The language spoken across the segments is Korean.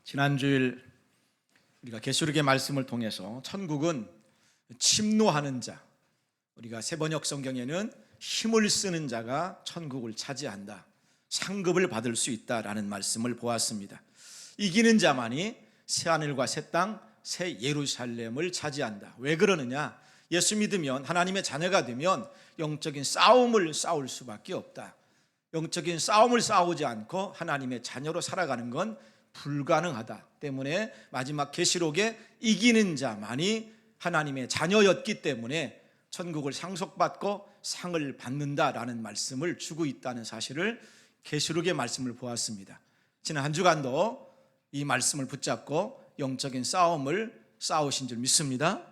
지난주일 우리가 계시록의 말씀을 통해서 천국은 침노하는 자, 우리가 세번역 성경에는 힘을 쓰는 자가 천국을 차지한다, 상급을 받을 수 있다라는 말씀을 보았습니다. 이기는 자만이 새하늘과 새 땅, 새 예루살렘을 차지한다. 왜 그러느냐? 예수 믿으면, 하나님의 자녀가 되면 영적인 싸움을 싸울 수밖에 없다. 영적인 싸움을 싸우지 않고 하나님의 자녀로 살아가는 건 불가능하다 때문에 마지막 계시록에 이기는 자만이 하나님의 자녀였기 때문에 천국을 상속받고 상을 받는다라는 말씀을 주고 있다는 사실을 계시록의 말씀을 보았습니다. 지난 한 주간도 이 말씀을 붙잡고 영적인 싸움을 싸우신 줄 믿습니다.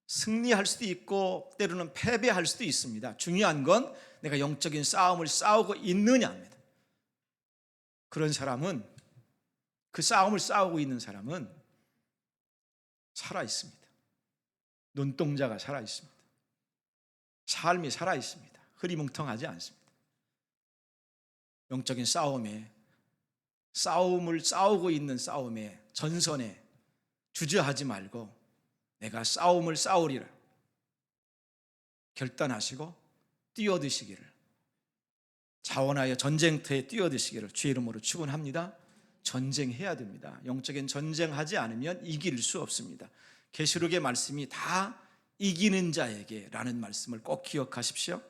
승리할 수도 있고 때로는 패배할 수도 있습니다. 중요한 건 내가 영적인 싸움을 싸우고 있느냐입니다. 그런 사람은, 그 싸움을 싸우고 있는 사람은 살아있습니다. 눈동자가 살아있습니다. 삶이 살아있습니다. 흐리멍텅하지 않습니다. 영적인 싸움을 싸우고 있는 싸움의 전선에 주저하지 말고 내가 싸움을 싸우리라 결단하시고 뛰어드시기를, 자원하여 전쟁터에 뛰어드시기를 주의 이름으로 축원합니다. 전쟁해야 됩니다. 영적인 전쟁하지 않으면 이길 수 없습니다. 계시록의 말씀이 다 이기는 자에게라는 말씀을 꼭 기억하십시오.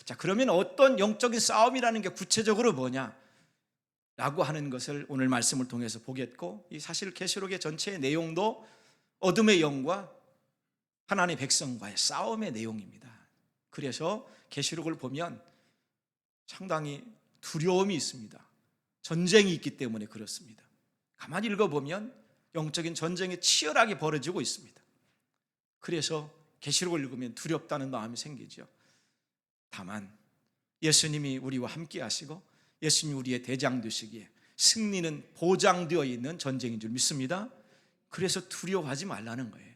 자, 그러면 어떤 영적인 싸움이라는 게 구체적으로 뭐냐? 라고 하는 것을 오늘 말씀을 통해서 보겠고, 이 사실 계시록의 전체의 내용도 어둠의 영과 하나님의 백성과의 싸움의 내용입니다. 그래서 계시록을 보면 상당히 두려움이 있습니다. 전쟁이 있기 때문에 그렇습니다. 가만히 읽어보면 영적인 전쟁이 치열하게 벌어지고 있습니다. 그래서 계시록을 읽으면 두렵다는 마음이 생기죠. 다만 예수님이 우리와 함께 하시고 예수님이 우리의 대장 되시기에 승리는 보장되어 있는 전쟁인 줄 믿습니다. 그래서 두려워하지 말라는 거예요.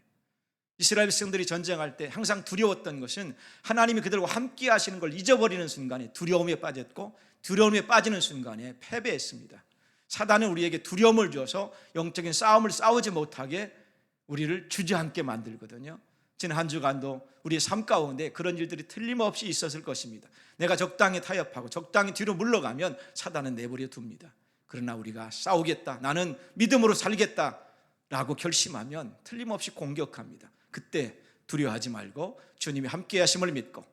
이스라엘 백성들이 전쟁할 때 항상 두려웠던 것은 하나님이 그들과 함께 하시는 걸 잊어버리는 순간에 두려움에 빠졌고, 두려움에 빠지는 순간에 패배했습니다. 사단은 우리에게 두려움을 줘서 영적인 싸움을 싸우지 못하게 우리를 주저앉게 만들거든요. 지난 한 주간도 우리의 삶 가운데 그런 일들이 틀림없이 있었을 것입니다. 내가 적당히 타협하고 적당히 뒤로 물러가면 사단은 내버려 둡니다. 그러나 우리가 싸우겠다, 나는 믿음으로 살겠다 라고 결심하면 틀림없이 공격합니다. 그때 두려워하지 말고 주님이 함께 하심을 믿고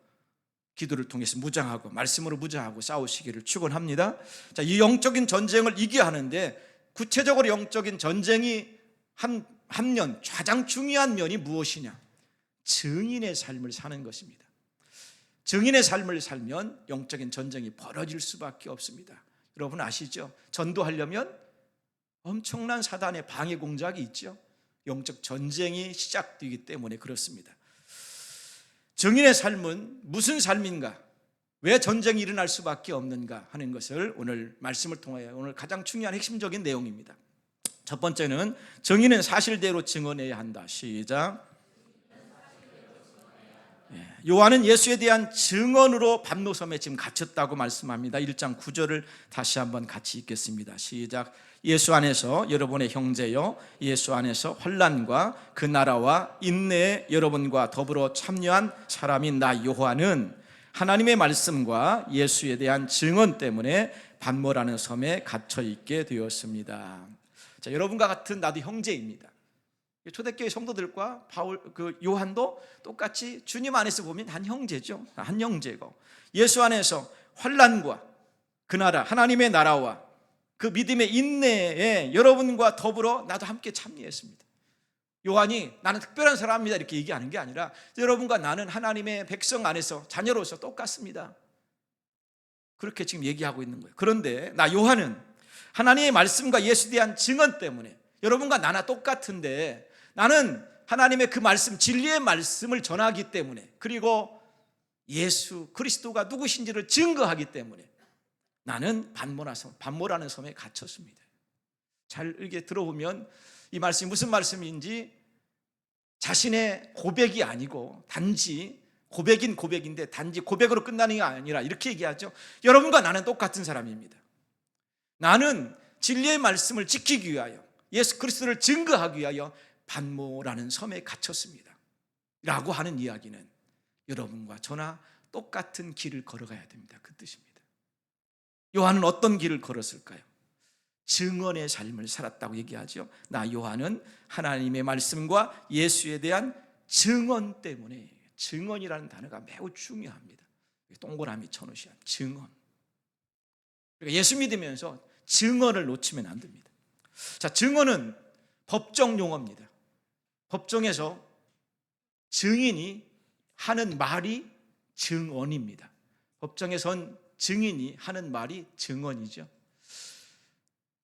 기도를 통해서 무장하고 말씀으로 무장하고 싸우시기를 축원합니다. 자, 이 영적인 전쟁을 이겨야 하는데 구체적으로 영적인 전쟁이 한 면, 가장 중요한 면이 무엇이냐? 증인의 삶을 사는 것입니다. 증인의 삶을 살면 영적인 전쟁이 벌어질 수밖에 없습니다. 여러분 아시죠? 전도하려면 엄청난 사단의 방해 공작이 있죠. 영적 전쟁이 시작되기 때문에 그렇습니다. 증인의 삶은 무슨 삶인가? 왜 전쟁이 일어날 수밖에 없는가 하는 것을 오늘 말씀을 통하여 오늘 가장 중요한 핵심적인 내용입니다. 첫 번째는 증인은 사실대로 증언해야 한다. 시작. 요한은 예수에 대한 증언으로 밤노섬에 지금 갇혔다고 말씀합니다. 1장 9절을 다시 한번 같이 읽겠습니다. 시작. 예수 안에서 여러분의 형제요, 예수 안에서 환난과 그 나라와 인내에 여러분과 더불어 참여한 사람인 나 요한은 하나님의 말씀과 예수에 대한 증언 때문에 반모라는 섬에 갇혀 있게 되었습니다. 자, 여러분과 같은 나도 형제입니다. 초대교회 성도들과 요한도 똑같이 주님 안에서 보면 한 형제죠. 한 형제고, 예수 안에서 환난과 그 나라, 하나님의 나라와 그 믿음의 인내에 여러분과 더불어 나도 함께 참여했습니다. 요한이 나는 특별한 사람입니다 이렇게 얘기하는 게 아니라 여러분과 나는 하나님의 백성 안에서 자녀로서 똑같습니다. 그렇게 지금 얘기하고 있는 거예요. 그런데 나 요한은 하나님의 말씀과 예수에 대한 증언 때문에 여러분과 나나 똑같은데 나는 하나님의 그 말씀, 진리의 말씀을 전하기 때문에, 그리고 예수 그리스도가 누구신지를 증거하기 때문에 나는 반모라는 섬에 갇혔습니다. 잘 이렇게 들어보면 이 말씀이 무슨 말씀인지, 자신의 고백이 아니고 단지 고백인 고백인데 단지 고백으로 끝나는 게 아니라 이렇게 얘기하죠. 여러분과 나는 똑같은 사람입니다. 나는 진리의 말씀을 지키기 위하여 예수 그리스도를 증거하기 위하여 반모라는 섬에 갇혔습니다 라고 하는 이야기는 여러분과 저나 똑같은 길을 걸어가야 됩니다. 그 뜻입니다. 요한은 어떤 길을 걸었을까요? 증언의 삶을 살았다고 얘기하죠. 나 요한은 하나님의 말씀과 예수에 대한 증언 때문에, 증언이라는 단어가 매우 중요합니다. 동그라미 쳐놓으셔야 증언. 그러니까 예수 믿으면서 증언을 놓치면 안 됩니다. 자, 증언은 법정 용어입니다. 법정에서 증인이 하는 말이 증언입니다. 법정에선 증인이 하는 말이 증언이죠.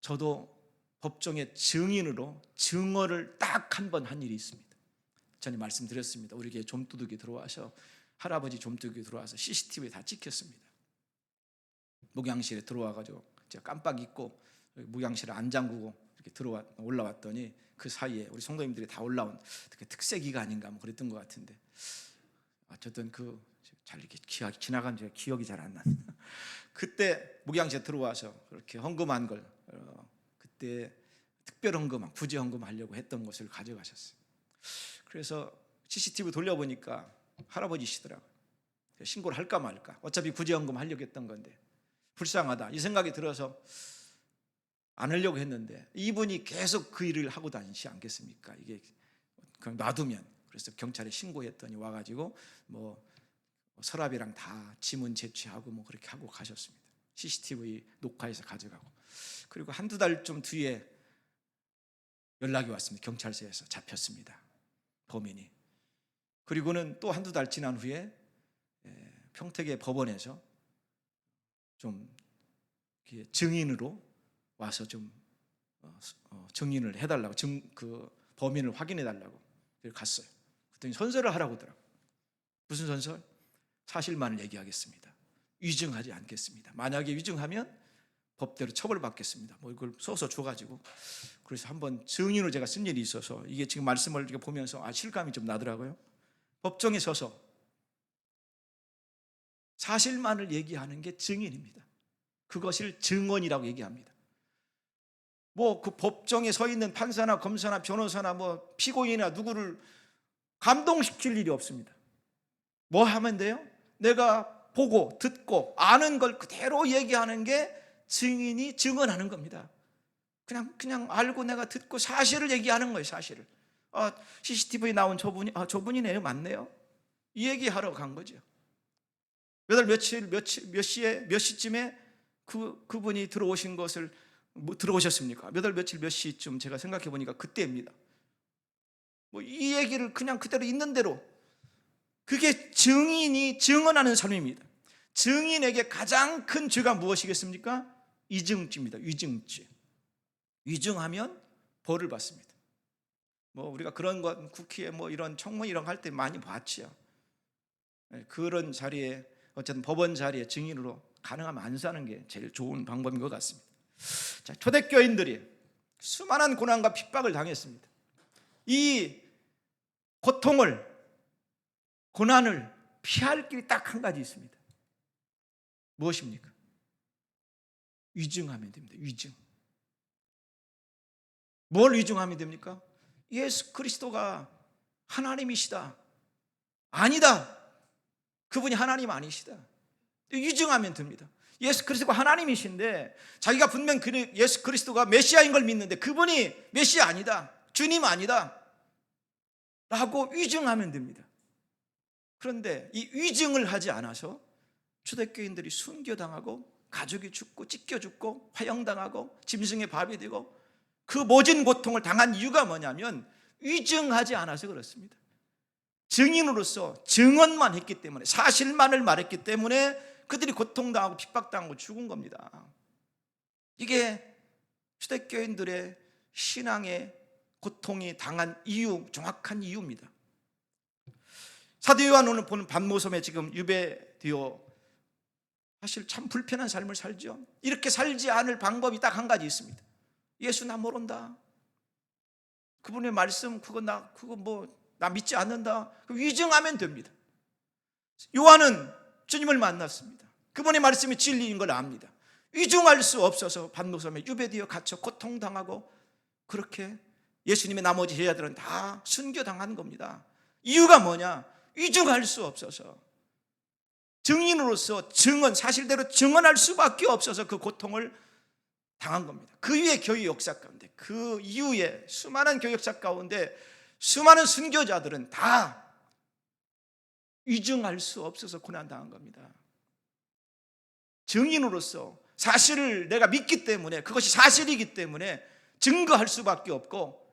저도 법정의 증인으로 증언을 딱 한 번 한 일이 있습니다. 전에 말씀드렸습니다. 우리 교회 좀도둑이 들어와서, 할아버지 좀도둑이 들어와서 CCTV에 다 찍혔습니다. 목양실에 들어와가지고 제가 깜빡 잊고 목양실을 안 잠그고 이렇게 올라왔더니 그 사이에 우리 성도님들이 다 올라온 특세기가 아닌가 뭐 그랬던 것 같은데, 어쨌든 잘 이렇게 기억이 지나간 제 기억이 잘 안 나네. 그때 목양실에 들어와서 그렇게 헌금한 걸 그때 특별 헌금, 구제 헌금 하려고 했던 것을 가져가셨어요. 그래서 CCTV 돌려보니까 할아버지시더라고요. 신고를 할까 말까. 어차피 구제 헌금 하려고 했던 건데 불쌍하다 이 생각이 들어서 안 하려고 했는데, 이분이 계속 그 일을 하고 다니지 않겠습니까? 이게 그냥 놔두면. 그래서 경찰에 신고했더니 와가지고 뭐 서랍이랑 다 지문 제취하고 뭐 그렇게 하고 가셨습니다. CCTV 녹화해서 가져가고. 그리고 한두 달 좀 뒤에 연락이 왔습니다. 경찰서에서 잡혔습니다, 범인이. 그리고는 또 한두 달 지난 후에 평택의 법원에서 좀 증인으로 와서 좀 증인을 해달라고, 그 범인을 확인해달라고 갔어요. 그랬더니 선서를 하라고 하더라고요. 무슨 선서? 사실만을 얘기하겠습니다. 위증하지 않겠습니다. 만약에 위증하면 법대로 처벌받겠습니다. 뭐 이걸 써서 줘가지고, 그래서 한번 증인으로 제가 쓴 일이 있어서 이게 지금 말씀을 이렇게 보면서 실감이 좀 나더라고요. 법정에 서서 사실만을 얘기하는 게 증인입니다. 그것을 증언이라고 얘기합니다. 뭐 그 법정에 서 있는 판사나 검사나 변호사나 뭐 피고인이나 누구를 감동시킬 일이 없습니다. 뭐 하면 돼요? 내가 보고 듣고 아는 걸 그대로 얘기하는 게 증인이 증언하는 겁니다. 그냥 알고 내가 듣고 사실을 얘기하는 거예요. 사실을. CCTV에 나온 저분이네요. 맞네요. 이 얘기하러 간 거죠. 몇 시에 몇 시쯤에 그분이 들어오신 것을 들어오셨습니까? 몇 시쯤 제가 생각해 보니까 그때입니다. 뭐 이 얘기를 그냥 그대로 있는 대로, 그게 증인이 증언하는 삶입니다. 증인에게 가장 큰 죄가 무엇이겠습니까? 위증죄입니다. 위증죄. 위증하면 벌을 받습니다. 뭐 우리가 그런 것 국회에 뭐 이런 청문 이런 거 할 때 많이 봤죠. 그런 자리에, 어쨌든 법원 자리에 증인으로 가능하면 안 사는 게 제일 좋은 방법인 것 같습니다. 자, 초대교인들이 수많은 고난과 핍박을 당했습니다. 이 고통을, 고난을 피할 길이 딱 한 가지 있습니다. 무엇입니까? 위증하면 됩니다. 위증. 뭘 위증하면 됩니까? 예수 그리스도가 하나님이시다. 아니다. 그분이 하나님 아니시다. 위증하면 됩니다. 예수 그리스도가 하나님이신데 자기가 분명 예수 그리스도가 메시아인 걸 믿는데 그분이 메시아 아니다. 주님 아니다. 라고 위증하면 됩니다. 그런데 이 위증을 하지 않아서 초대교인들이 순교당하고 가족이 죽고 찢겨 죽고 화형당하고 짐승의 밥이 되고 그 모진 고통을 당한 이유가 뭐냐면 위증하지 않아서 그렇습니다. 증인으로서 증언만 했기 때문에, 사실만을 말했기 때문에 그들이 고통당하고 핍박당하고 죽은 겁니다. 이게 초대교인들의 신앙의 고통이 당한 이유, 정확한 이유입니다. 사도 요한은 보는 반모섬에 지금 유배되어 사실 참 불편한 삶을 살죠. 이렇게 살지 않을 방법이 딱 한 가지 있습니다. 예수 나 모른다. 그분의 말씀 그거 나 믿지 않는다. 위증하면 됩니다. 요한은 주님을 만났습니다. 그분의 말씀이 진리인 걸 압니다. 위증할 수 없어서 반모섬에 유배되어 갇혀 고통당하고 그렇게 예수님의 나머지 제자들은 다 순교당한 겁니다. 이유가 뭐냐? 위증할 수 없어서, 증인으로서 사실대로 증언할 수밖에 없어서 그 고통을 당한 겁니다. 그 위에 교회 역사 가운데, 그 이후에 수많은 교회 역사 가운데 수많은 순교자들은 다 위증할 수 없어서 고난당한 겁니다. 증인으로서 사실을 내가 믿기 때문에, 그것이 사실이기 때문에 증거할 수밖에 없고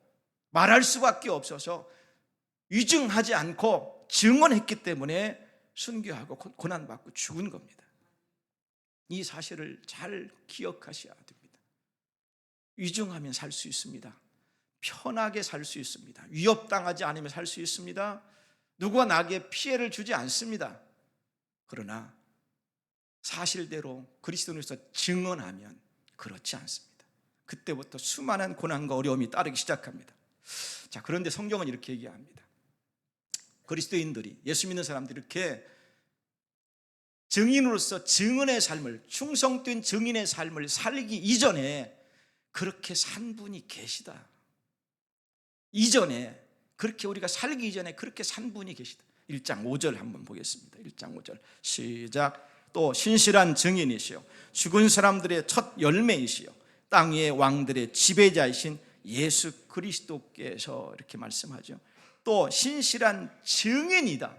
말할 수밖에 없어서 위증하지 않고 증언했기 때문에 순교하고 고난받고 죽은 겁니다. 이 사실을 잘 기억하셔야 됩니다. 위증하면 살 수 있습니다. 편하게 살 수 있습니다. 위협당하지 않으면 살 수 있습니다. 누구가 나에게 피해를 주지 않습니다. 그러나 사실대로 그리스도인으로서 증언하면 그렇지 않습니다. 그때부터 수많은 고난과 어려움이 따르기 시작합니다. 자, 그런데 성경은 이렇게 얘기합니다. 그리스도인들이, 예수 믿는 사람들이 이렇게 증인으로서 증언의 삶을, 충성된 증인의 삶을 살기 이전에 그렇게 산 분이 계시다. 이전에, 그렇게 우리가 살기 이전에 그렇게 산 분이 계시다. 1장 5절 한번 보겠습니다. 1장 5절 시작. 또 신실한 증인이시요 죽은 사람들의 첫 열매이시요 땅 위의 왕들의 지배자이신 예수 그리스도께서, 이렇게 말씀하죠. 또 신실한 증인이다.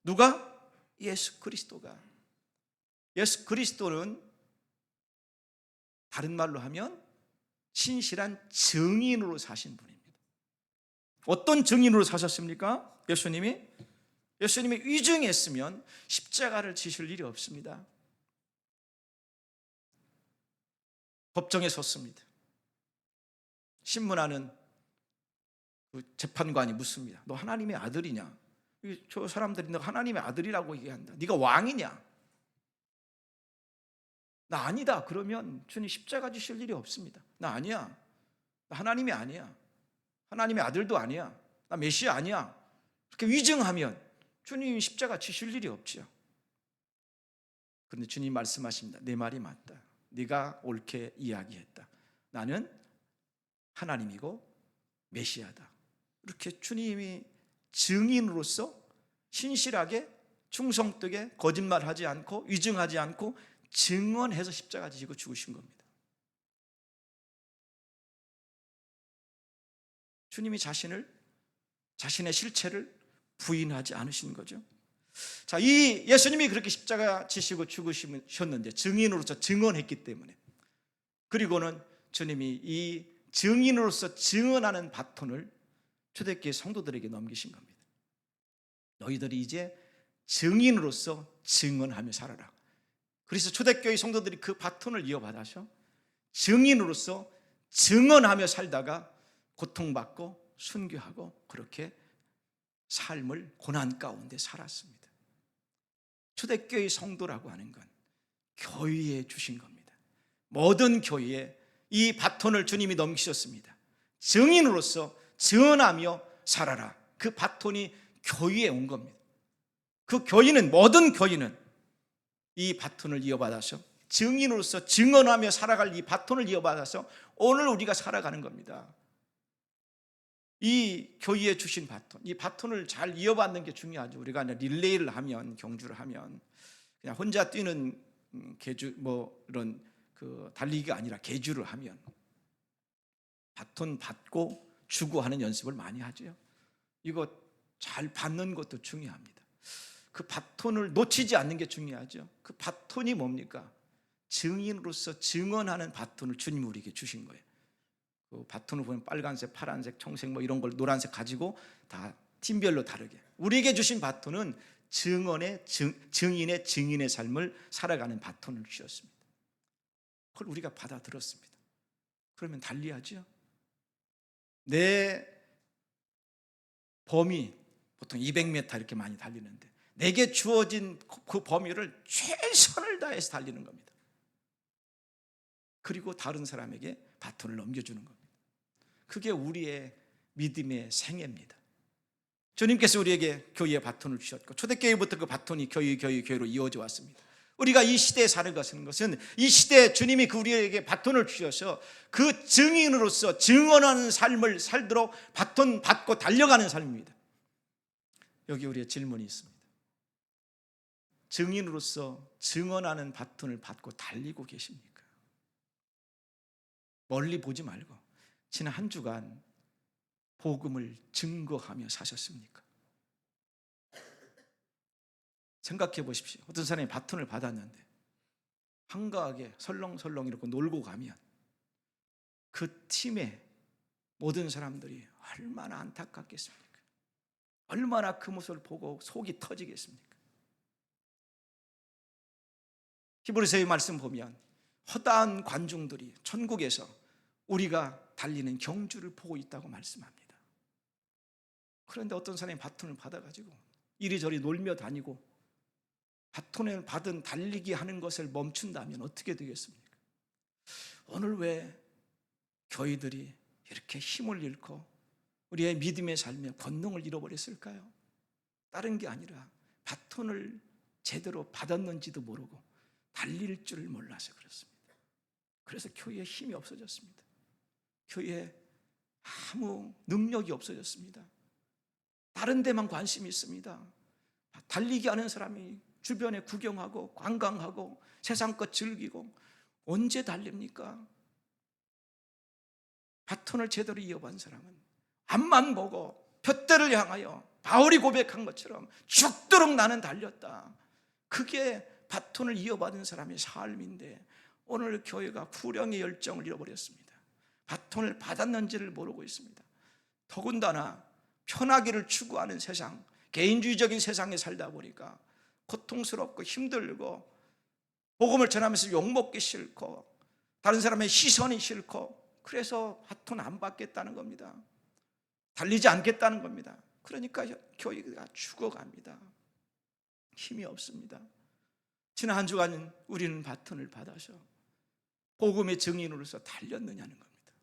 누가? 예수 그리스도가. 예수 그리스도는 다른 말로 하면 신실한 증인으로 사신 분입니다. 어떤 증인으로 사셨습니까? 예수님이 위증했으면 십자가를 지실 일이 없습니다. 법정에 섰습니다. 신문하는 그 재판관이 묻습니다. 너 하나님의 아들이냐? 저 사람들이 너 하나님의 아들이라고 얘기한다. 네가 왕이냐? 나 아니다. 그러면 주님 십자가 지실 일이 없습니다. 나 아니야. 나 하나님이 아니야. 하나님의 아들도 아니야. 나 메시아 아니야. 그렇게 위증하면 주님이 십자가 지실 일이 없지요. 그런데 주님 말씀하십니다. 내 말이 맞다. 네가 옳게 이야기했다. 나는 하나님이고 메시아다. 이렇게 주님이 증인으로서 신실하게, 충성되게, 거짓말하지 않고 위증하지 않고 증언해서 십자가 지시고 죽으신 겁니다. 주님이 자신의 실체를 부인하지 않으신 거죠. 자, 이 예수님이 그렇게 십자가 지시고 죽으셨는데 증인으로서 증언했기 때문에, 그리고는 주님이 이 증인으로서 증언하는 바톤을 초대교회 성도들에게 넘기신 겁니다. 너희들이 이제 증인으로서 증언하며 살아라. 그래서 초대교회 성도들이 그 바톤을 이어받아서 증인으로서 증언하며 살다가 고통받고 순교하고 그렇게 삶을 고난 가운데 살았습니다. 초대교회 성도라고 하는 건 교회에 주신 겁니다. 모든 교회에 이 바톤을 주님이 넘기셨습니다. 증인으로서 증언하며 살아라. 그 바톤이 교회에 온 겁니다. 그 교인은, 모든 교인은 이 바톤을 이어받아서 증인으로서 증언하며 살아갈 이 바톤을 이어받아서 오늘 우리가 살아가는 겁니다. 이 교회에 주신 바톤, 이 바톤을 잘 이어받는 게 중요하죠. 우리가 릴레이를 하면, 경주를 하면 그냥 혼자 뛰는 계주, 이런 그 달리기가 아니라 계주를 하면 바톤 받고 주고 하는 연습을 많이 하죠. 이거 잘 받는 것도 중요합니다. 그 바톤을 놓치지 않는 게 중요하죠. 그 바톤이 뭡니까? 증인으로서 증언하는 바톤을 주님이 우리에게 주신 거예요. 그 바톤을 보면 빨간색, 파란색, 청색 이런 걸 노란색 가지고 다 팀별로 다르게 우리에게 주신 바톤은 증인의 증인의 삶을 살아가는 바톤을 주셨습니다. 그걸 우리가 받아들였습니다. 그러면 달리하죠. 내 범위 보통 200m 이렇게 많이 달리는데 내게 주어진 그 범위를 최선을 다해서 달리는 겁니다. 그리고 다른 사람에게 바톤을 넘겨주는 겁니다. 그게 우리의 믿음의 생애입니다. 주님께서 우리에게 교회의 바톤을 주셨고 초대교회부터 그 바톤이 교회로 이어져 왔습니다. 우리가 이 시대에 사는 것은 이 시대에 주님이 우리에게 바톤을 주셔서 그 증인으로서 증언하는 삶을 살도록 바톤 받고 달려가는 삶입니다. 여기 우리의 질문이 있습니다. 증인으로서 증언하는 바톤을 받고 달리고 계십니까? 멀리 보지 말고 지난 한 주간 복음을 증거하며 사셨습니까? 생각해 보십시오. 어떤 사람이 바톤을 받았는데 한가하게 설렁설렁 이렇게 놀고 가면 그 팀의 모든 사람들이 얼마나 안타깝겠습니까? 얼마나 그 모습을 보고 속이 터지겠습니까? 히브리서의 말씀 보면 허다한 관중들이 천국에서 우리가 달리는 경주를 보고 있다고 말씀합니다. 그런데 어떤 사람이 바톤을 받아가지고 이리저리 놀며 다니고 바톤을 받은 달리기 하는 것을 멈춘다면 어떻게 되겠습니까? 오늘 왜 교회들이 이렇게 힘을 잃고 우리의 믿음의 삶에 권능을 잃어버렸을까요? 다른 게 아니라 바톤을 제대로 받았는지도 모르고 달릴 줄을 몰라서 그렇습니다. 그래서 교회에 힘이 없어졌습니다. 교회에 아무 능력이 없어졌습니다. 다른 데만 관심이 있습니다. 달리기 하는 사람이 주변에 구경하고 관광하고 세상 것 즐기고 언제 달립니까? 바톤을 제대로 이어본 사람은 앞만 보고 푯대를 향하여 바울이 고백한 것처럼 죽도록 나는 달렸다. 그게 바톤을 이어받은 사람의 삶인데 오늘 교회가 불령의 열정을 잃어버렸습니다. 바톤을 받았는지를 모르고 있습니다. 더군다나 편하기를 추구하는 세상, 개인주의적인 세상에 살다 보니까 고통스럽고 힘들고 복음을 전하면서 욕먹기 싫고 다른 사람의 시선이 싫고 그래서 바톤 안 받겠다는 겁니다. 달리지 않겠다는 겁니다. 그러니까 교회가 죽어갑니다. 힘이 없습니다. 지난 한 주간 우리는 바톤을 받아서 복음의 증인으로서 달렸느냐는 겁니다.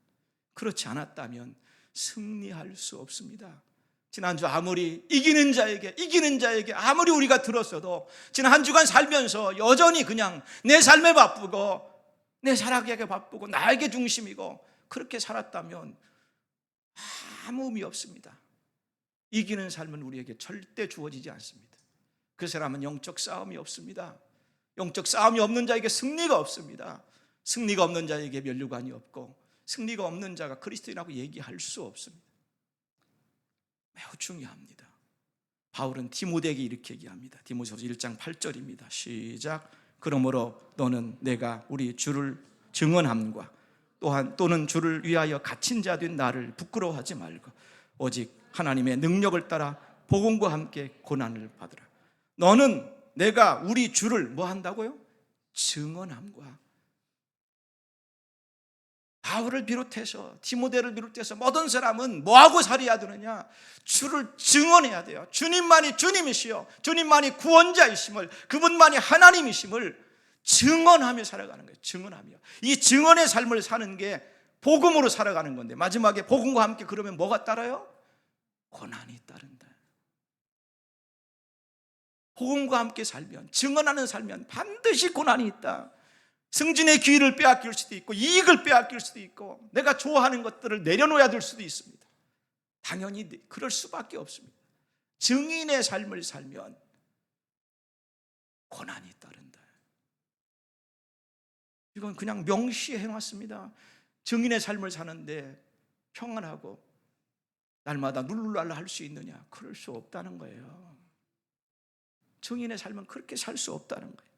그렇지 않았다면 승리할 수 없습니다. 지난주 아무리 이기는 자에게 아무리 우리가 들었어도 지난 한 주간 살면서 여전히 그냥 내 삶에 바쁘고 내 살아가기에 바쁘고 나에게 중심이고 그렇게 살았다면 아무 의미 없습니다. 이기는 삶은 우리에게 절대 주어지지 않습니다. 그 사람은 영적 싸움이 없습니다. 영적 싸움이 없는 자에게 승리가 없습니다. 승리가 없는 자에게 면류관이 없고 승리가 없는 자가 그리스도인이라고 얘기할 수 없습니다. 매우 중요합니다. 바울은 디모데에게 이렇게 얘기합니다. 디모데후서 1장 8절입니다. 시작. 그러므로 너는 내가 우리 주를 증언함과 또는 주를 위하여 갇힌 자 된 나를 부끄러워하지 말고 오직 하나님의 능력을 따라 복음과 함께 고난을 받으라. 너는 내가 우리 주를 뭐 한다고요? 증언함과. 바울을 비롯해서 디모데를 비롯해서 모든 사람은 뭐하고 살아야 되느냐? 주를 증언해야 돼요. 주님만이 주님이시요 주님만이 구원자이심을, 그분만이 하나님이심을 증언하며 살아가는 거예요. 증언하며. 이 증언의 삶을 사는 게 복음으로 살아가는 건데 마지막에 복음과 함께 그러면 뭐가 따라요? 고난이 따른다. 복음과 함께 살면, 증언하는 살면 반드시 고난이 있다. 승진의 기회를 빼앗길 수도 있고 이익을 빼앗길 수도 있고 내가 좋아하는 것들을 내려놓아야 될 수도 있습니다. 당연히 그럴 수밖에 없습니다. 증인의 삶을 살면 고난이 따른다. 이건 그냥 명시해 놨습니다. 증인의 삶을 사는데 평안하고 날마다 룰루랄라 할 수 있느냐? 그럴 수 없다는 거예요. 증인의 삶은 그렇게 살 수 없다는 거예요.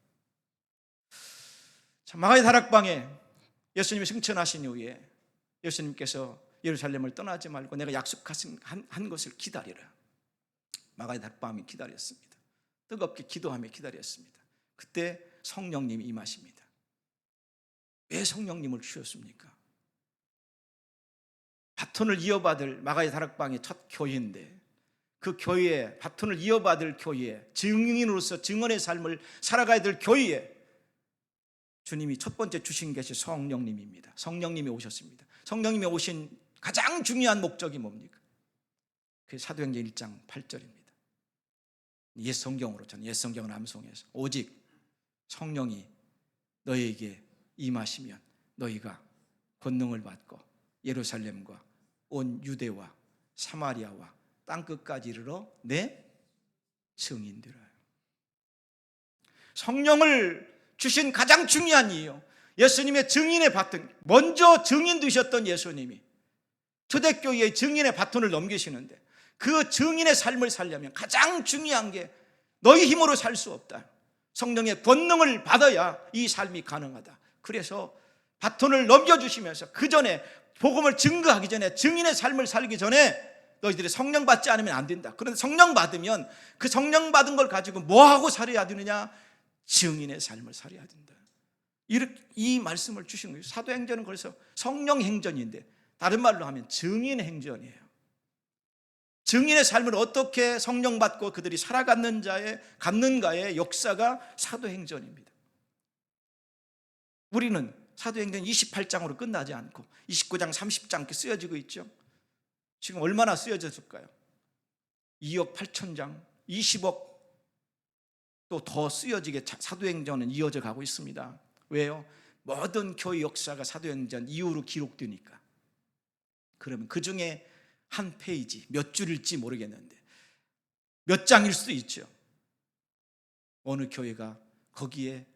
마가의 다락방에 예수님이 승천하신 이후에 예수님께서 예루살렘을 떠나지 말고 내가 약속하신 한 것을 기다리라. 마가의 다락방에 기다렸습니다. 뜨겁게 기도하며 기다렸습니다. 그때 성령님이 임하십니다. 왜 성령님을 주셨습니까? 바톤을 이어받을 마가의 다락방의 첫 교회인데 그 교회에, 바톤을 이어받을 교회에, 증인으로서 증언의 삶을 살아가야 될 교회에 주님이 첫 번째 주신 것이 성령님입니다. 성령님이 오셨습니다. 성령님이 오신 가장 중요한 목적이 뭡니까? 그게 사도행전 1장 8절입니다. 옛 성경으로, 저는 옛 성경을 암송해서 오직 성령이 너희에게 임하시면 너희가 권능을 받고 예루살렘과 온 유대와 사마리아와 땅끝까지 이르러 내 증인되라. 성령을 주신 가장 중요한 이유, 예수님의 증인의 바톤, 먼저 증인 되셨던 예수님이 초대교회의 증인의 바톤을 넘기시는데, 그 증인의 삶을 살려면 가장 중요한 게 너희 힘으로 살 수 없다. 성령의 권능을 받아야 이 삶이 가능하다. 그래서 바톤을 넘겨주시면서 그 전에 복음을 증거하기 전에, 증인의 삶을 살기 전에 너희들이 성령 받지 않으면 안 된다. 그런데 성령 받으면 그 성령 받은 걸 가지고 뭐하고 살아야 되느냐? 증인의 삶을 살아야 된다. 이 말씀을 주신 거예요. 사도행전은 그래서 성령 행전인데 다른 말로 하면 증인 행전이에요. 증인의 삶을 어떻게 성령 받고 그들이 살아갔는가의 역사가 사도행전입니다. 우리는 사도행전 28장으로 끝나지 않고 29장, 30장 이렇게 쓰여지고 있죠. 지금 얼마나 쓰여졌을까요? 2억 8천 장, 20억 또 더 쓰여지게 사도행전은 이어져 가고 있습니다. 왜요? 모든 교회 역사가 사도행전 이후로 기록되니까. 그러면 그 중에 한 페이지, 몇 줄일지 모르겠는데 몇 장일 수도 있죠. 어느 교회가 거기에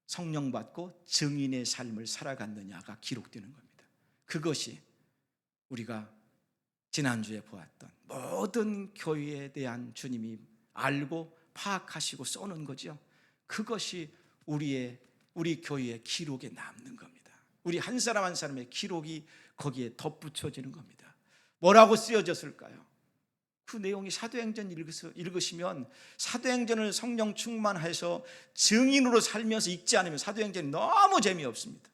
성령 받고 증인의 삶을 살아갔느냐가 기록되는 겁니다. 그것이 우리가 지난주에 보았던 모든 교회에 대한 주님이 알고 파악하시고 써놓은 거죠. 그것이 우리 교회의 기록에 남는 겁니다. 우리 한 사람 한 사람의 기록이 거기에 덧붙여지는 겁니다. 뭐라고 쓰여졌을까요? 그 내용이 사도행전 읽으시면, 사도행전을 성령 충만해서 증인으로 살면서 읽지 않으면 사도행전이 너무 재미없습니다.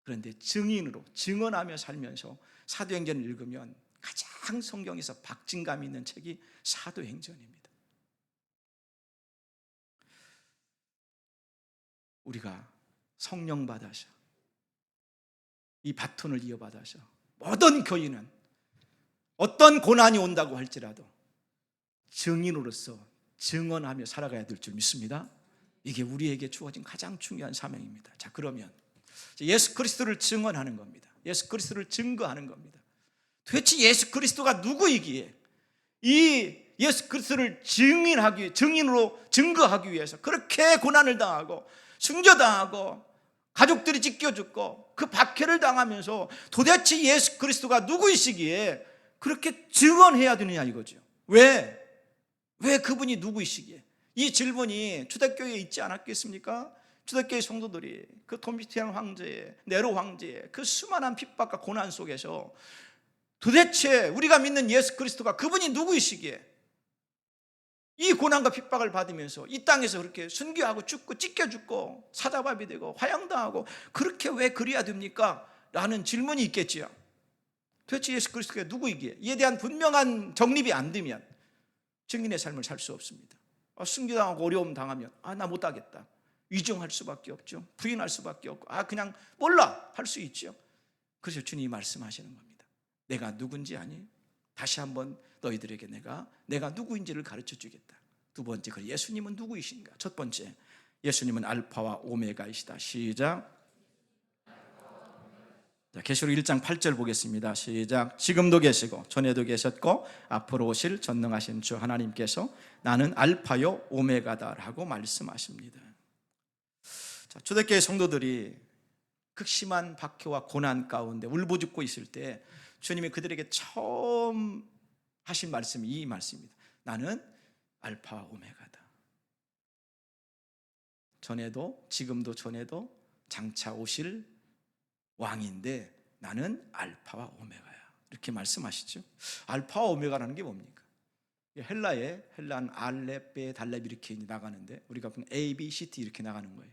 그런데 증인으로 증언하며 살면서 사도행전을 읽으면 가장 성경에서 박진감 있는 책이 사도행전입니다. 우리가 성령 받아서 이 바톤을 이어받아서 모든 교인은 어떤 고난이 온다고 할지라도 증인으로서 증언하며 살아가야 될 줄 믿습니다. 이게 우리에게 주어진 가장 중요한 사명입니다. 자, 그러면 예수 그리스도를 증언하는 겁니다. 예수 그리스도를 증거하는 겁니다. 도대체 예수 그리스도가 누구이기에 이 예수 그리스도를 증인으로 증거하기 위해서 그렇게 고난을 당하고 순교당하고 가족들이 찢겨 죽고 그 박해를 당하면서 도대체 예수 그리스도가 누구이시기에 그렇게 증언해야 되느냐 이거죠. 왜 그분이 누구이시기에? 이 질문이 초대교회에 있지 않았겠습니까? 초대교회 성도들이 그 도미티안 황제의, 네로 황제의 그 수많은 핍박과 고난 속에서 도대체 우리가 믿는 예수 그리스도가 그분이 누구이시기에 이 고난과 핍박을 받으면서 이 땅에서 그렇게 순교하고 죽고 찢겨 죽고 사자밥이 되고 화양당하고 그렇게 왜 그래야 됩니까? 라는 질문이 있겠지요. 도대체 예수 그리스도가 누구이기에? 이에 대한 분명한 정립이 안 되면 증인의 삶을 살 수 없습니다. 순교당하고 어려움 당하면 나 못하겠다, 위증할 수밖에 없죠. 부인할 수밖에 없고 그냥 몰라 할 수 있죠. 그래서 주님이 말씀하시는 겁니다. 내가 누군지 아니? 다시 한번 너희들에게 내가 누구인지를 가르쳐 주겠다. 두 번째, 그 예수님은 누구이신가? 첫 번째, 예수님은 알파와 오메가이시다. 시작. 자, 계시록 1장 8절 보겠습니다. 시작. 지금도 계시고 전에도 계셨고 앞으로 오실 전능하신 주 하나님께서 나는 알파요 오메가다라고 말씀하십니다. 자, 초대교회 성도들이 극심한 박해와 고난 가운데 울부짖고 있을 때 주님이 그들에게 처음 하신 말씀이 이 말씀입니다. 나는 알파와 오메가다. 전에도 지금도 전에도 장차 오실 왕인데 나는 알파와 오메가야. 이렇게 말씀하시죠. 알파와 오메가라는 게 뭡니까? 헬라한 알렙, 베, 달렙 이렇게 나가는데 우리가 보면 A, B, C, D 이렇게 나가는 거예요.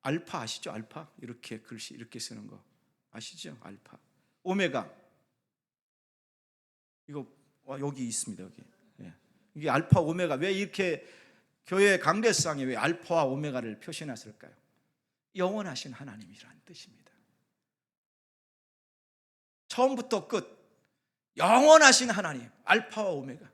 알파 아시죠? 알파 이렇게 글씨 이렇게 쓰는 거 아시죠? 알파. 오메가 이거 여기 있습니다. 여기. 이게 알파 오메가. 왜 이렇게 교회 강대상에 왜 알파와 오메가를 표시해놨을까요? 영원하신 하나님이라는 뜻입니다. 처음부터 끝 영원하신 하나님, 알파와 오메가.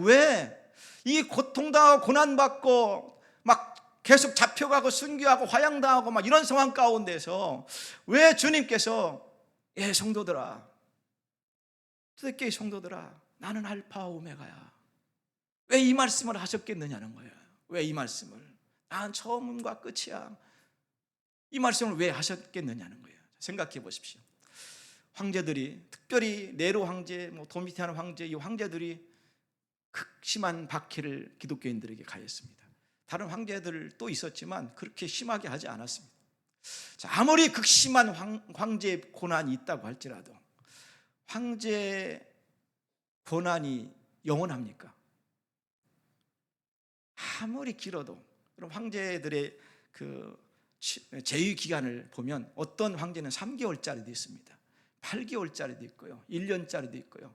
왜 이 고통당하고 고난받고 막 계속 잡혀가고 순교하고 화양당하고 막 이런 상황 가운데서 왜 주님께서 성도들아, 초대교회 성도들아, 나는 알파와 오메가야, 왜 이 말씀을 하셨겠느냐는 거예요. 왜 이 말씀을, 난 처음과 끝이야, 이 말씀을 왜 하셨겠느냐는 거예요. 생각해 보십시오. 황제들이, 특별히 네로 황제, 도미티안 황제, 이 황제들이 극심한 박해를 기독교인들에게 가했습니다. 다른 황제들 또 있었지만 그렇게 심하게 하지 않았습니다. 자, 아무리 극심한 황제의 고난이 있다고 할지라도 황제의 고난이 영원합니까? 아무리 길어도, 그럼 황제들의 그 재위 기간을 보면 어떤 황제는 3개월짜리도 있습니다. 8개월짜리도 있고요, 1년짜리도 있고요.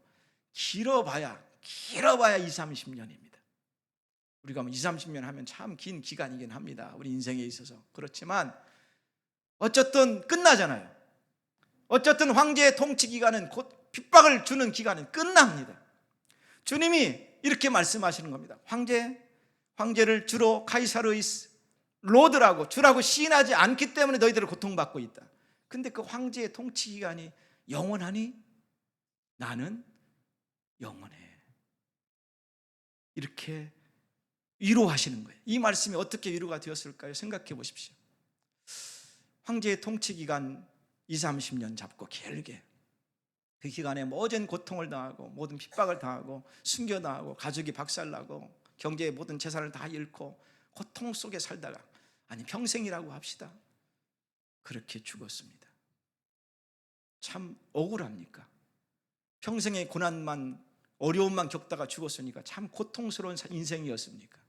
길어봐야 2, 30년입니다. 우리가 2, 30년 하면 참 긴 기간이긴 합니다, 우리 인생에 있어서. 그렇지만 어쨌든 끝나잖아요. 어쨌든 황제의 통치 기간은, 곧 핍박을 주는 기간은 끝납니다. 주님이 이렇게 말씀하시는 겁니다. 황제를 주로 카이사르이스 로드라고, 주라고 시인하지 않기 때문에 너희들을 고통받고 있다. 근데 그 황제의 통치 기간이 영원하니 나는 영원해. 이렇게 위로하시는 거예요. 이 말씀이 어떻게 위로가 되었을까요? 생각해 보십시오. 황제의 통치 기간 2, 30년 잡고 길게, 그 기간에 모든 고통을 당하고 모든 핍박을 당하고 순교당하고 가족이 박살나고 경제의 모든 재산을 다 잃고 고통 속에 살다가, 아니 평생이라고 합시다, 그렇게 죽었습니다. 참 억울합니까? 평생의 고난만, 어려움만 겪다가 죽었으니까 참 고통스러운 인생이었습니까?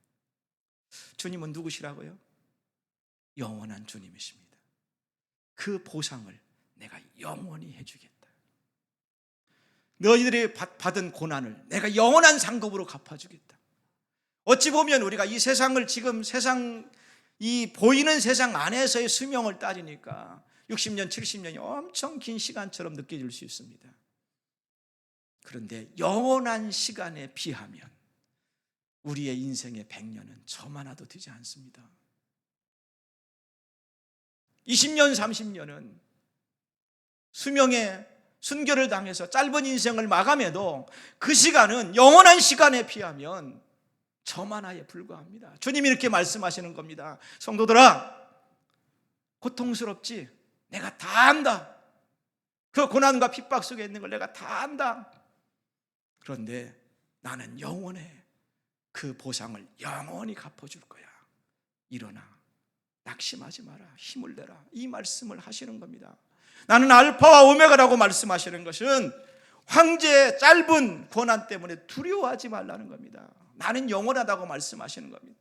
주님은 누구시라고요? 영원한 주님이십니다. 그 보상을 내가 영원히 해주겠다. 너희들이 받은 고난을 내가 영원한 상급으로 갚아주겠다. 어찌 보면 우리가 이 세상을, 지금 이 보이는 세상 안에서의 수명을 따지니까 60년, 70년이 엄청 긴 시간처럼 느껴질 수 있습니다. 그런데 영원한 시간에 비하면 우리의 인생의 100년은 점 하나도 되지 않습니다. 20년, 30년은 수명의 순교를 당해서 짧은 인생을 마감해도 그 시간은 영원한 시간에 비하면 점 하나에 불과합니다. 주님이 이렇게 말씀하시는 겁니다. 성도들아, 고통스럽지? 내가 다 안다. 그 고난과 핍박 속에 있는 걸 내가 다 안다. 그런데 나는 영원해. 그 보상을 영원히 갚아줄 거야. 일어나, 낙심하지 마라, 힘을 내라. 이 말씀을 하시는 겁니다. 나는 알파와 오메가라고 말씀하시는 것은 황제의 짧은 고난 때문에 두려워하지 말라는 겁니다. 나는 영원하다고 말씀하시는 겁니다.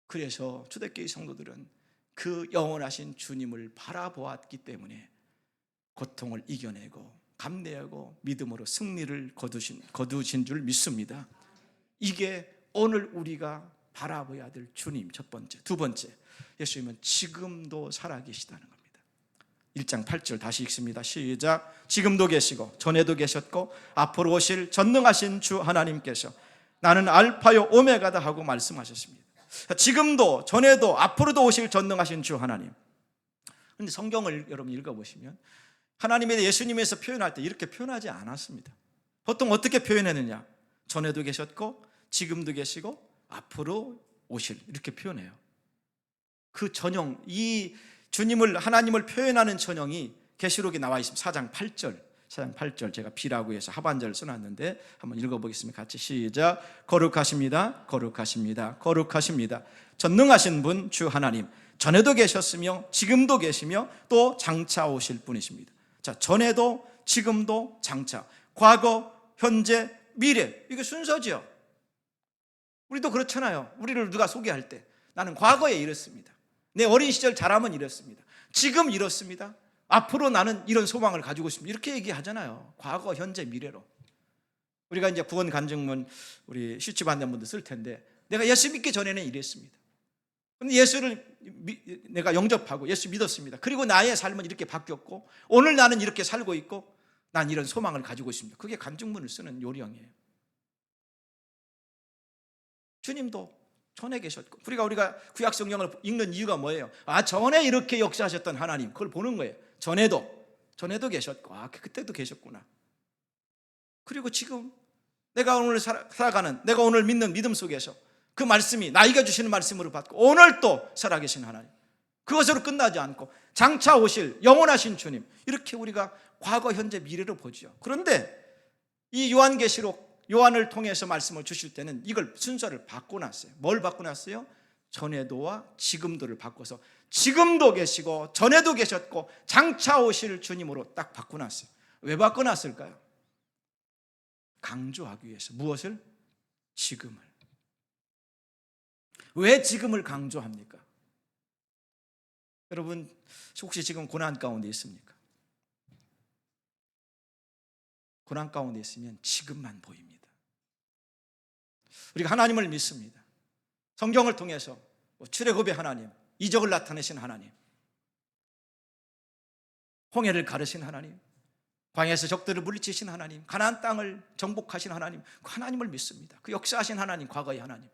그래서 초대교회 성도들은 그 영원하신 주님을 바라보았기 때문에 고통을 이겨내고 감내하고 믿음으로 승리를 거두신 줄 믿습니다. 이게 오늘 우리가 바라봐야 될 주님, 첫 번째. 두 번째, 예수님은 지금도 살아계시다는 겁니다. 1장 8절 다시 읽습니다. 시작. 지금도 계시고 전에도 계셨고 앞으로 오실 전능하신 주 하나님께서 나는 알파요 오메가다 하고 말씀하셨습니다. 지금도, 전에도, 앞으로도 오실 전능하신 주 하나님. 그런데 성경을 여러분 읽어보시면 하나님에 예수님에서 표현할 때 이렇게 표현하지 않았습니다. 보통 어떻게 표현했느냐? 전에도 계셨고 지금도 계시고 앞으로 오실, 이렇게 표현해요. 그 전형, 이 주님을, 하나님을 표현하는 전형이 계시록에 나와 있습니다. 4장 8절 제가 B라고 해서 하반절을 써놨는데 한번 읽어보겠습니다. 같이 시작. 거룩하십니다. 거룩하십니다. 거룩하십니다. 전능하신 분 주 하나님, 전에도 계셨으며 지금도 계시며 또 장차 오실 분이십니다. 자, 전에도 지금도 장차, 과거, 현재, 미래, 이게 순서죠. 우리도 그렇잖아요. 우리를 누가 소개할 때 나는 과거에 이랬습니다. 내 어린 시절 자라면 이랬습니다. 지금 이렇습니다. 앞으로 나는 이런 소망을 가지고 있습니다. 이렇게 얘기하잖아요. 과거, 현재, 미래로. 우리가 이제 구원 간증문 우리 시집 받는 분들 쓸 텐데, 내가 예수 믿기 전에는 이랬습니다. 근데 예수를 내가 영접하고 예수 믿었습니다. 그리고 나의 삶은 이렇게 바뀌었고 오늘 나는 이렇게 살고 있고 난 이런 소망을 가지고 있습니다. 그게 간증문을 쓰는 요령이에요. 주님도 전에 계셨고, 우리가 구약 성경을 읽는 이유가 뭐예요? 전에 이렇게 역사하셨던 하나님, 그걸 보는 거예요. 전에도 계셨고, 그때도 계셨구나. 그리고 지금 내가 오늘 살아가는, 내가 오늘 믿는 믿음 속에서 그 말씀이 나이가 주시는 말씀으로 받고 오늘 또 살아계신 하나님, 그것으로 끝나지 않고 장차 오실 영원하신 주님, 이렇게 우리가 과거, 현재, 미래로 보죠. 그런데 이 요한을 통해서 말씀을 주실 때는 이걸 순서를 바꿔놨어요. 뭘 바꿔놨어요? 전에도와 지금도를 바꿔서 지금도 계시고 전에도 계셨고 장차 오실 주님으로 딱 바꿔놨어요. 왜 바꿔놨을까요? 강조하기 위해서. 무엇을? 지금을. 왜 지금을 강조합니까? 여러분, 혹시 지금 고난 가운데 있습니까? 고난 가운데 있으면 지금만 보입니다. 우리가 하나님을 믿습니다. 성경을 통해서 출애굽의 하나님, 이적을 나타내신 하나님, 홍해를 가르신 하나님, 광야에서 적들을 물리치신 하나님, 가나안 땅을 정복하신 하나님, 그 하나님을 믿습니다. 그 역사하신 하나님, 과거의 하나님.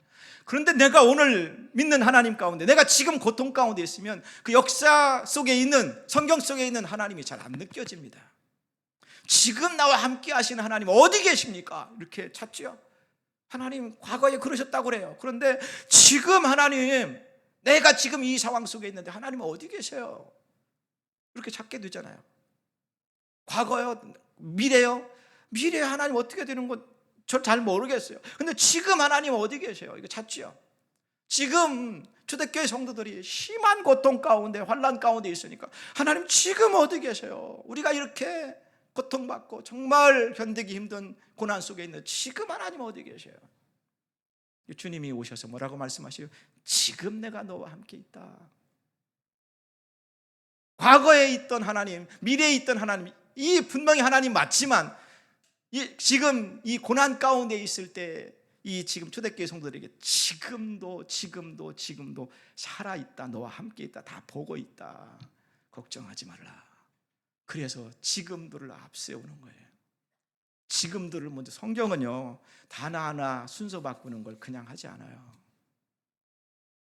그런데 내가 오늘 믿는 하나님 가운데, 내가 지금 고통 가운데 있으면 그 역사 속에 있는, 성경 속에 있는 하나님이 잘 안 느껴집니다. 지금 나와 함께 하시는 하나님 어디 계십니까? 이렇게 찾죠. 하나님 과거에 그러셨다고 그래요. 그런데 지금 하나님, 내가 지금 이 상황 속에 있는데 하나님은 어디 계세요? 이렇게 찾게 되잖아요. 과거요? 미래요? 미래 하나님 어떻게 되는 건 저 잘 모르겠어요. 근데 지금 하나님 어디 계세요? 이거 찾지요. 지금 초대교회 성도들이 심한 고통 가운데, 환난 가운데 있으니까 하나님 지금 어디 계세요? 우리가 이렇게 고통받고 정말 견디기 힘든 고난 속에 있는 지금 하나님 어디 계세요? 주님이 오셔서 뭐라고 말씀하시요? 지금 내가 너와 함께 있다. 과거에 있던 하나님, 미래에 있던 하나님, 이 분명히 하나님 맞지만 지금 이 고난 가운데 있을 때 이 지금 초대교회 성도들에게 지금도 살아있다, 너와 함께 있다, 다 보고 있다, 걱정하지 말라. 그래서 지금도를 앞세우는 거예요. 지금도를 먼저. 성경은요 하나하나 순서 바꾸는 걸 그냥 하지 않아요.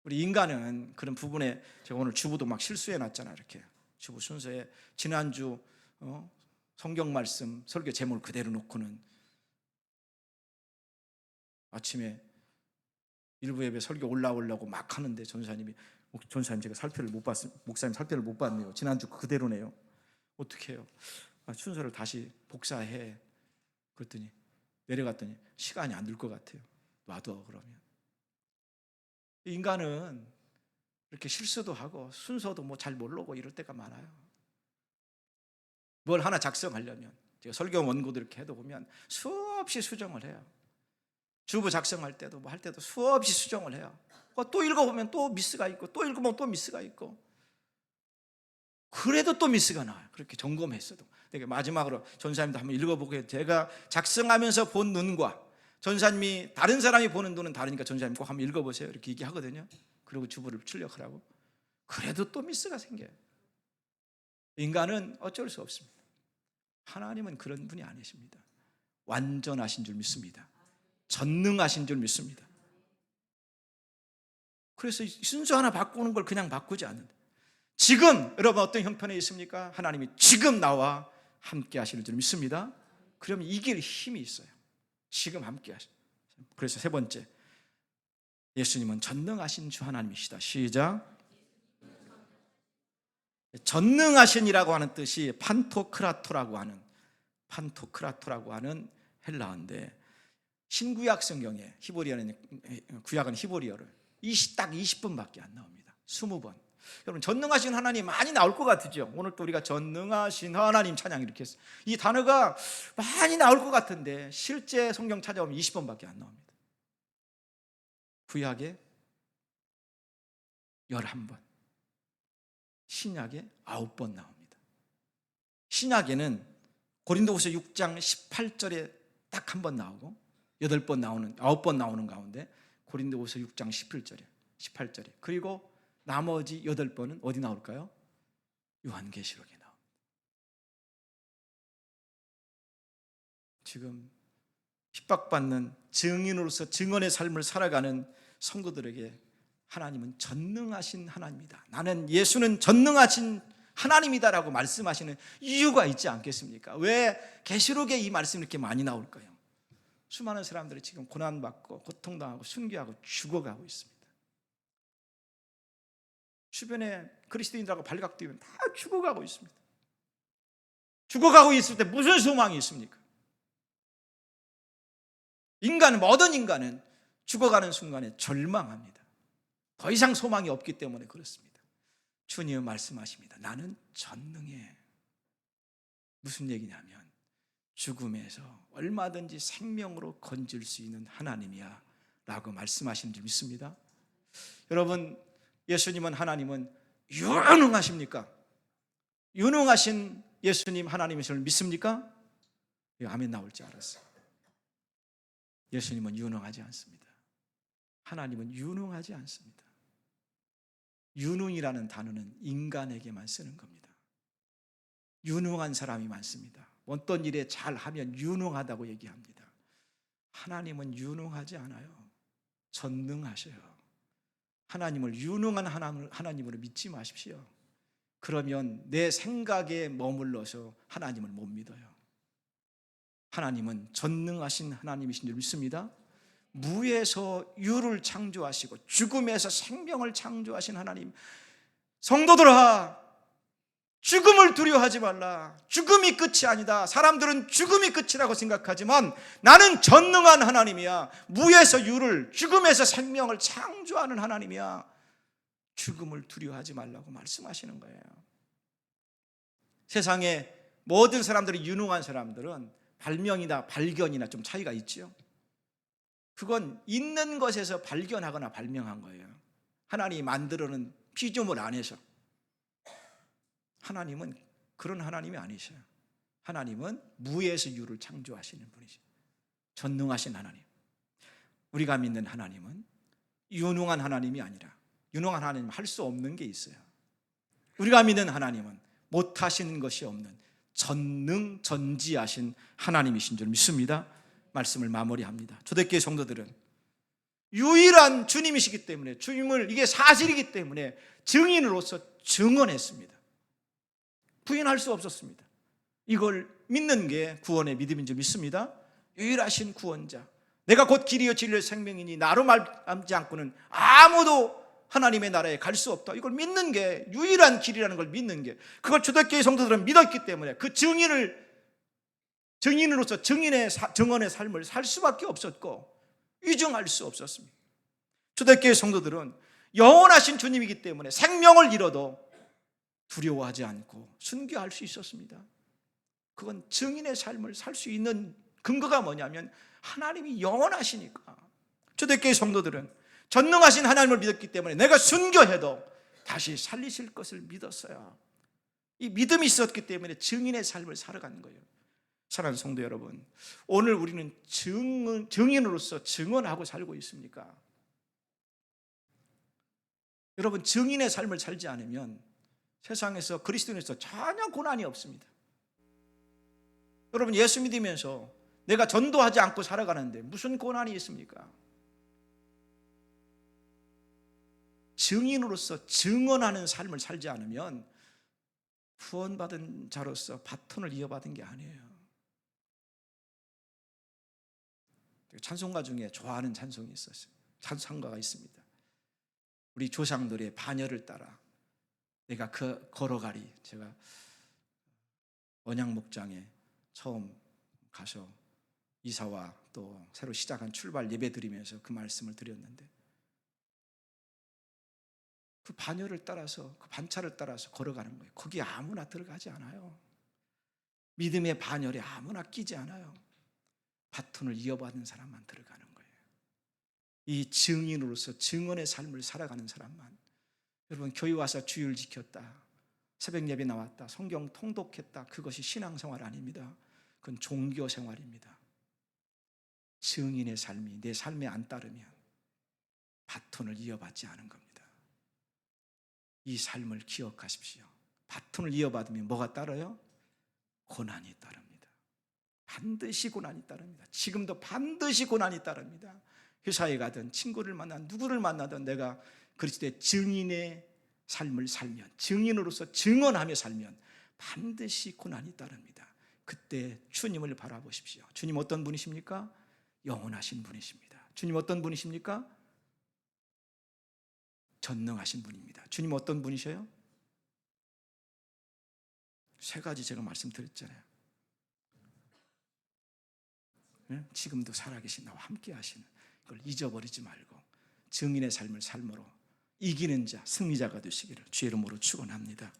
우리 인간은 그런 부분에, 제가 오늘 주부도 막 실수해 놨잖아요. 이렇게 주부 순서에 지난주 성경 말씀 설교 제목을 그대로 놓고는 아침에 일부 예배 설교 올라오려고 막 하는데 전사님 제가 살펴를 못 봤어요. 목사님 살펴를 못 봤네요. 지난주 그대로네요. 어떻게 해요? 순서를 다시 복사해. 그랬더니 내려갔더니 시간이 안 들 것 같아요. 놔둬 그러면. 인간은 이렇게 실수도 하고 순서도 뭐 잘 모르고 이럴 때가 많아요. 뭘 하나 작성하려면, 제가 설교 원고도 이렇게 해도 보면 수없이 수정을 해요. 주부 작성할 때도 뭐 할 때도 수없이 수정을 해요. 또 읽어보면 또 미스가 있고, 또 읽으면 또 미스가 있고, 그래도 또 미스가 나와요. 그렇게 점검했어도. 마지막으로 전사님도 한번 읽어보고 해요. 제가 작성하면서 본 눈과 전사님이, 다른 사람이 보는 눈은 다르니까 전사님 꼭 한번 읽어보세요, 이렇게 얘기하거든요. 그리고 주부를 출력하라고. 그래도 또 미스가 생겨요. 인간은 어쩔 수 없습니다. 하나님은 그런 분이 아니십니다. 완전하신 줄 믿습니다. 전능하신 줄 믿습니다. 그래서 순서 하나 바꾸는 걸 그냥 바꾸지 않는다. 지금 여러분 어떤 형편에 있습니까? 하나님이 지금 나와 함께 하시는 줄 믿습니다. 그러면 이길 힘이 있어요. 지금 함께 하시. 그래서 세 번째, 예수님은 전능하신 주 하나님이시다. 시작. 전능하신이라고 하는 뜻이 판토크라토라고 하는 헬라어인데, 신구약 성경에 구약은 히브리어를 딱 20번밖에 안 나옵니다. 20번. 여러분, 전능하신 하나님 많이 나올 것 같으죠? 오늘 또 우리가 전능하신 하나님 찬양 이렇게 했어요. 이 단어가 많이 나올 것 같은데 실제 성경 찾아보면 20번밖에 안 나옵니다. 구약에 11번, 신약에 9번 나옵니다. 신약에는 고린도후서 6장 18절에 딱 한 번 나오고 9번 나오는 가운데 고린도후서 6장 18절에, 그리고 나머지 8번은 어디 나올까요? 요한계시록에 나옵니다. 지금 핍박받는 증인으로서 증언의 삶을 살아가는 성도들에게 하나님은 전능하신 하나님이다. 나는 예수는 전능하신 하나님이다라고 말씀하시는 이유가 있지 않겠습니까? 왜 계시록에 이 말씀이 이렇게 많이 나올까요? 수많은 사람들이 지금 고난받고 고통당하고 순교하고 죽어가고 있습니다. 주변에 그리스도인들하고 발각되면 다 죽어가고 있습니다. 죽어가고 있을 때 무슨 소망이 있습니까? 모든 인간은 죽어가는 순간에 절망합니다. 더 이상 소망이 없기 때문에 그렇습니다. 주님은 말씀하십니다. 나는 전능해. 무슨 얘기냐면 죽음에서 얼마든지 생명으로 건질 수 있는 하나님이야 라고 말씀하시는 줄 믿습니다. 여러분, 예수님은 하나님은 유능하십니까? 유능하신 예수님 하나님이심을 믿습니까? 아멘 나올 줄 알았어요. 예수님은 유능하지 않습니다. 하나님은 유능하지 않습니다. 유능이라는 단어는 인간에게만 쓰는 겁니다. 유능한 사람이 많습니다. 어떤 일에 잘하면 유능하다고 얘기합니다. 하나님은 유능하지 않아요. 전능하셔요. 하나님을 유능한 하나님으로 믿지 마십시오. 그러면 내 생각에 머물러서 하나님을 못 믿어요. 하나님은 전능하신 하나님이신 줄 믿습니다. 무에서 유를 창조하시고 죽음에서 생명을 창조하신 하나님, 성도들아, 죽음을 두려워하지 말라. 죽음이 끝이 아니다. 사람들은 죽음이 끝이라고 생각하지만 나는 전능한 하나님이야. 무에서 유를, 죽음에서 생명을 창조하는 하나님이야. 죽음을 두려워하지 말라고 말씀하시는 거예요. 세상에 모든 사람들이 유능한 사람들은 발명이나 발견이나 좀 차이가 있죠. 그건 있는 것에서 발견하거나 발명한 거예요. 하나님이 만들어낸 피조물 안에서. 하나님은 그런 하나님이 아니셔요. 하나님은 무에서 유를 창조하시는 분이죠. 전능하신 하나님. 우리가 믿는 하나님은 유능한 하나님이 아니라, 유능한 하나님은 할 수 없는 게 있어요. 우리가 믿는 하나님은 못하시는 것이 없는 전능전지하신 하나님이신 줄 믿습니다. 말씀을 마무리합니다. 초대교회 성도들은 유일한 주님이시기 때문에, 주님을, 이게 사실이기 때문에 증인으로서 증언했습니다. 부인할 수 없었습니다. 이걸 믿는 게 구원의 믿음인 줄 믿습니다. 유일하신 구원자, 내가 곧 길이요 진리요 생명이니 나로 말하지 않고는 아무도 하나님의 나라에 갈 수 없다. 이걸 믿는 게, 유일한 길이라는 걸 믿는 게, 그걸 초대교회 성도들은 믿었기 때문에 그 증인으로서 증언의 삶을 살 수밖에 없었고 위증할 수 없었습니다. 초대교회 성도들은 영원하신 주님이기 때문에 생명을 잃어도 두려워하지 않고 순교할 수 있었습니다. 그건 증인의 삶을 살 수 있는 근거가 뭐냐면 하나님이 영원하시니까. 초대교회 성도들은 전능하신 하나님을 믿었기 때문에 내가 순교해도 다시 살리실 것을 믿었어요. 이 믿음이 있었기 때문에 증인의 삶을 살아가는 거예요. 사랑하는 성도 여러분, 오늘 우리는 증인으로서 증언하고 살고 있습니까? 여러분, 증인의 삶을 살지 않으면 세상에서, 그리스도인에서 전혀 고난이 없습니다. 여러분, 예수 믿으면서 내가 전도하지 않고 살아가는데 무슨 고난이 있습니까? 증인으로서 증언하는 삶을 살지 않으면 구원받은 자로서 바톤을 이어받은 게 아니에요. 찬송가 중에 좋아하는 찬송이 있었어요. 찬송가가 있습니다. 우리 조상들의 반열을 따라 내가 걸어가리. 제가 언양 목장에 처음 가서 이사와 또 새로 시작한 출발 예배 드리면서 그 말씀을 드렸는데, 그 반열을 따라서, 그 반차를 따라서 걸어가는 거예요. 거기 아무나 들어가지 않아요. 믿음의 반열에 아무나 끼지 않아요. 바톤을 이어받는 사람만 들어가는 거예요. 이 증인으로서 증언의 삶을 살아가는 사람만. 여러분, 교회 와서 주일 지켰다, 새벽 예배 나왔다, 성경 통독했다, 그것이 신앙생활 아닙니다. 그건 종교생활입니다. 증인의 삶이 내 삶에 안 따르면 바톤을 이어받지 않은 겁니다. 이 삶을 기억하십시오. 바톤을 이어받으면 뭐가 따라요? 고난이 따릅니다. 반드시 고난이 따릅니다. 지금도 반드시 고난이 따릅니다. 회사에 가든 친구를 만나든 누구를 만나든 내가 그리스도의 증인의 삶을 살면, 증인으로서 증언하며 살면 반드시 고난이 따릅니다. 그때 주님을 바라보십시오. 주님 어떤 분이십니까? 영원하신 분이십니다. 주님 어떤 분이십니까? 전능하신 분입니다. 주님 어떤 분이셔요? 세 가지 제가 말씀드렸잖아요. 지금도 살아계신 나와 함께 하시는, 그걸 잊어버리지 말고 증인의 삶을 삶으로 이기는 자, 승리자가 되시기를 주의 이름으로 축원합니다.